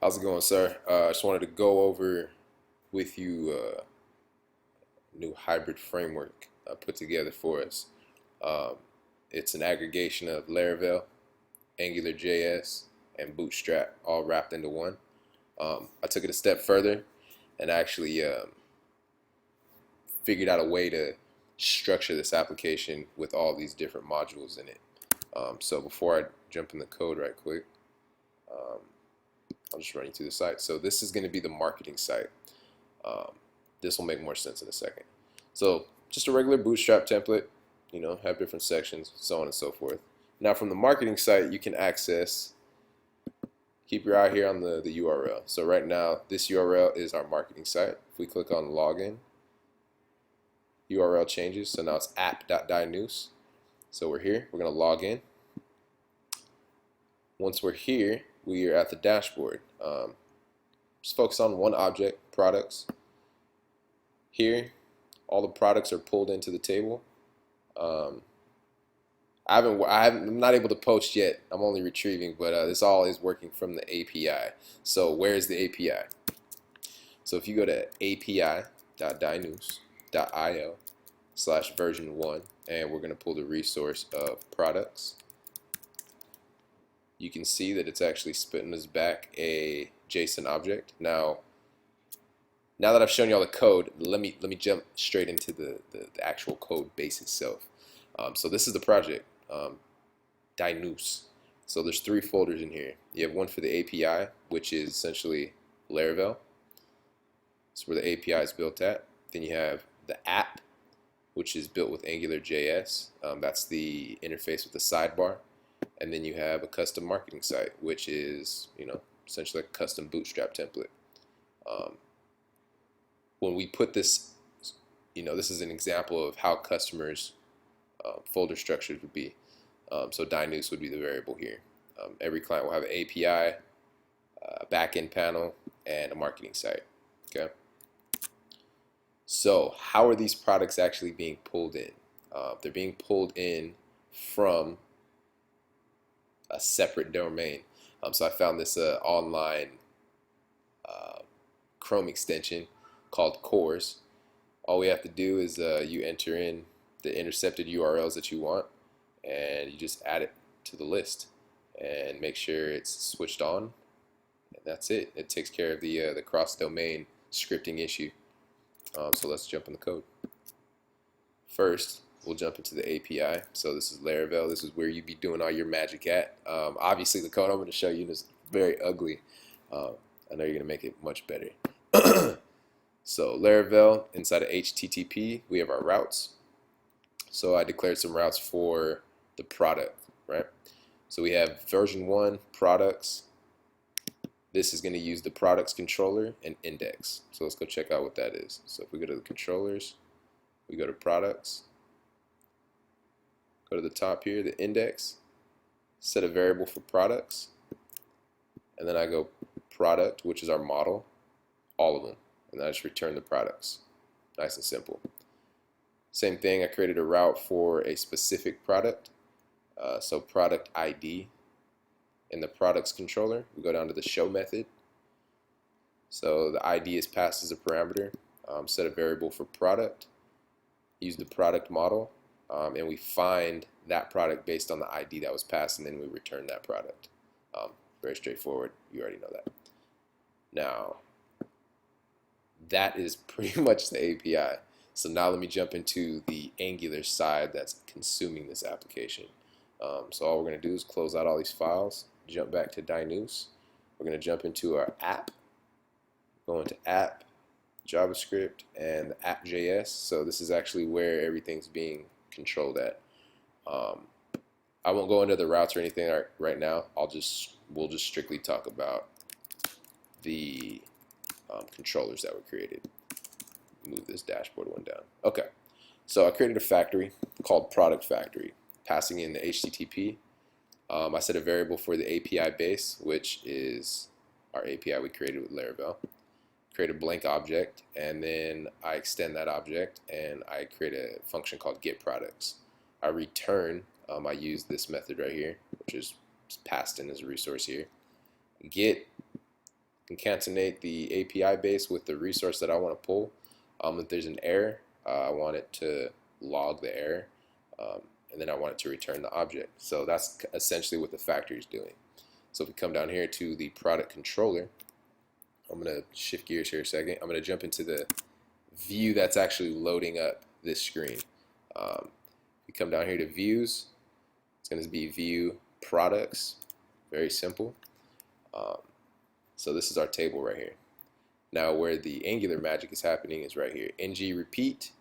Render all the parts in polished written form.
How's it going, sir? I just wanted to go over with you a new hybrid framework I put together for us. Um, it's an aggregation of Laravel, Angular JS, and Bootstrap all wrapped into one. I took it a step further and actually figured out a way to structure this application with all these different modules in it. So before I jump in the code right quick, um, I'll just run you through the site. So this is going to be the marketing site. Um, this will make more sense in a second. So just a regular Bootstrap template, have different sections, so on and so forth. Now from the marketing site, you can access, keep your eye here on the URL. So right now, this URL is our marketing site. If we click on login, URL changes. So now it's app.dynews. So we're here, we're going to log in. Once we're here, we are at the dashboard. Just focus on one object, products. Here, all the products are pulled into the table. I'm not able to post yet. I'm only retrieving, but this all is working from the API. So where's the API? So if you go to api.dynews.io/version1, and we're going to pull the resource of products, you can see that it's actually spitting us back a JSON object. Now that I've shown you all the code, let me jump straight into the actual code base itself. So this is the project, Dynews. So there's 3 folders in here. You have one for the API, which is essentially Laravel. That's where the API is built at. Then you have the app, which is built with Angular JS. That's the interface with the sidebar. And then you have a custom marketing site, which is, essentially a custom Bootstrap template. When we put this, this is an example of how customers' folder structures would be. So Dynews would be the variable here. Every client will have an API, a backend panel, and a marketing site. Okay. So how are these products actually being pulled in? They're being pulled in from a separate domain. So I found this online Chrome extension called cores. All we have to do is you enter in the intercepted URLs that you want, and you just add it to the list and make sure it's switched on, and that's it. It takes care of the cross-domain scripting issue. So let's jump in the code. First, we'll jump into the API. So this is Laravel. This is where you be doing all your magic at. Obviously, the code I'm going to show you is very ugly. I know you're going to make it much better. So Laravel, inside of HTTP, we have our routes. So I declared some routes for the product, right? So we have version 1, products. This is going to use the products controller and index. So let's go check out what that is. So if we go to the controllers, we go to products, go to the top here, the index, set a variable for products, and then I go product, which is our model, all of them, and then I just return the products. Nice and simple. Same thing, I created a route for a specific product. So product ID. In the products controller, we go down to the show method. So the ID is passed as a parameter. Set a variable for product. Use the product model, and we find that product based on the ID that was passed, and then we return that product. Very straightforward. You already know that. Now, that is pretty much the API. So now let me jump into the Angular side that's consuming this application. So all we're going to do is close out all these files, jump back to Dynews. We're going to jump into our app, go into app, JavaScript, and app.js. So this is actually where everything's being controlled at. I won't go into the routes or anything right now. We'll just strictly talk about the controllers that were created. Move this dashboard one down. Okay, so I created a factory called product factory, passing in the HTTP. I set a variable for the API base, which is our API we created with Laravel. Create a blank object, and then I extend that object, and I create a function called getProducts. I return, I use this method right here, which is passed in as a resource here. Get concatenate the API base with the resource that I want to pull. If there's an error, I want it to log the error, and then I want it to return the object. So that's essentially what the factory is doing. So if we come down here to the product controller, I'm going to shift gears here a second. I'm going to jump into the view that's actually loading up this screen. We come down here to views. It's going to be view products. Very simple. So this is our table right here. Now where the Angular magic is happening is right here. ng repeat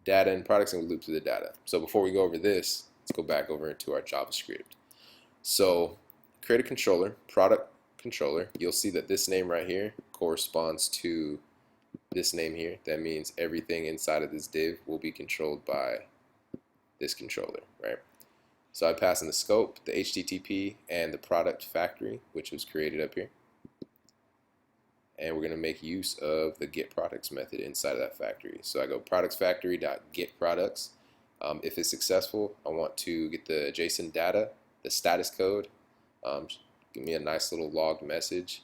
data and products, and we loop through the data. So before we go over this, let's go back over into our JavaScript. So create a controller, product controller. You'll see that this name right here corresponds to this name here. That means everything inside of this div will be controlled by this controller, right? So I pass in the scope, the HTTP, and the product factory, which was created up here. And we're going to make use of the getProducts method inside of that factory. So I go products factory.getProducts. If it's successful, I want to get the JSON data, the status code, give me a nice little logged message,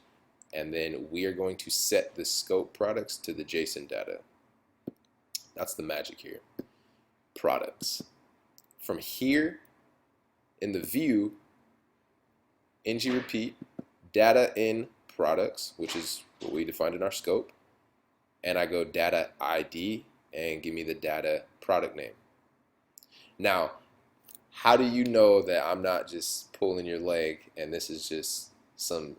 and then we are going to set the scope products to the JSON data. That's the magic here. Products. From here, in the view, ng repeat data in products, which is what we defined in our scope, and I go data ID and give me the data product name. Now, how do you know that I'm not just pulling your leg and this is just some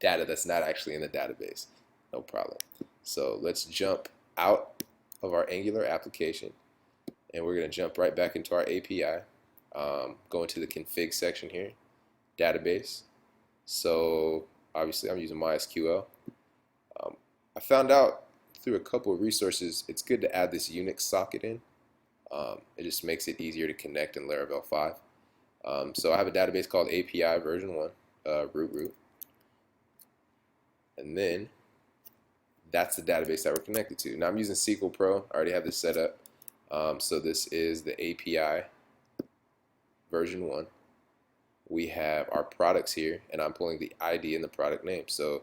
data that's not actually in the database? No problem. So let's jump out of our Angular application, and we're going to jump right back into our API. Go into the config section here, database. So obviously I'm using MySQL. I found out through a couple of resources it's good to add this Unix socket in. It just makes it easier to connect in Laravel 5. So I have a database called API version 1, root. And then that's the database that we're connected to. Now I'm using SQL Pro. I already have this set up. So this is the API version 1. We have our products here, and I'm pulling the ID and the product name. So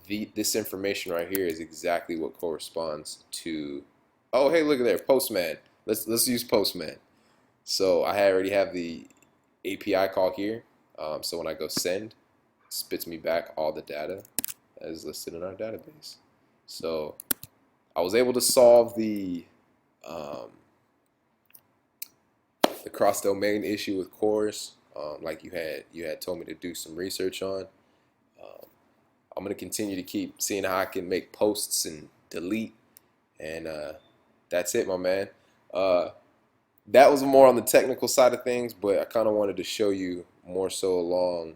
this information right here is exactly what corresponds to, oh hey, look at there, Postman. Let's use Postman. So I already have the API call here. So when I go send, it spits me back all the data that is listed in our database. So I was able to solve the cross-domain issue with cores, like you had told me to do some research on. I'm going to continue to keep seeing how I can make posts and delete, and that's it, my man. That was more on the technical side of things, but I kind of wanted to show you more so along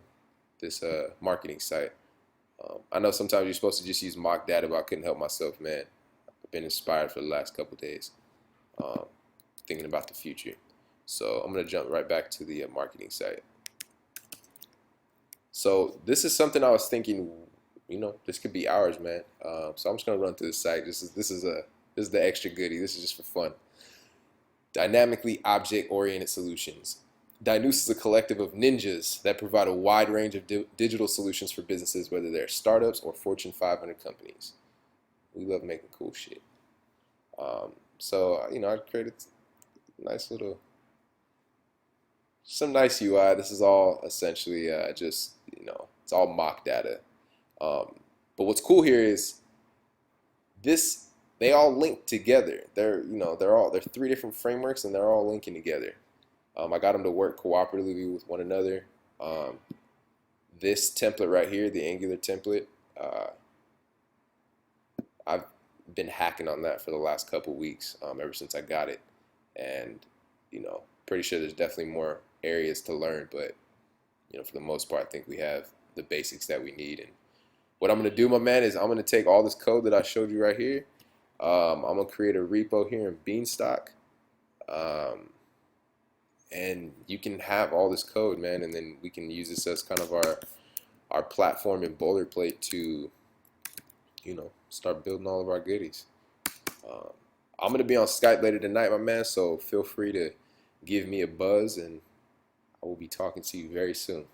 this marketing site. I know sometimes you're supposed to just use mock data, but I couldn't help myself, man. I've been inspired for the last couple days, thinking about the future. So I'm going to jump right back to the marketing site. So this is something I was thinking, this could be ours, man. So I'm just going to run through the site. This is the extra goodie. This is just for fun. Dynamically object-oriented solutions. Dynus is a collective of ninjas that provide a wide range of digital solutions for businesses, whether they're startups or Fortune 500 companies. We love making cool shit. So I created nice little, some nice UI. This is all essentially just it's all mock data. But what's cool here is they all link together. They're three different frameworks, and they're all linking together. I got them to work cooperatively with one another. This template right here, the Angular template, I've been hacking on that for the last couple weeks, ever since I got it, and pretty sure there's definitely more areas to learn, but for the most part, I think we have the basics that we need. And what I'm gonna do, my man, is I'm gonna take all this code that I showed you right here. I'm gonna create a repo here in Beanstalk, and you can have all this code, man, and then we can use this as kind of our platform and boilerplate to start building all of our goodies. I'm gonna be on Skype later tonight, my man, so feel free to give me a buzz, and I will be talking to you very soon.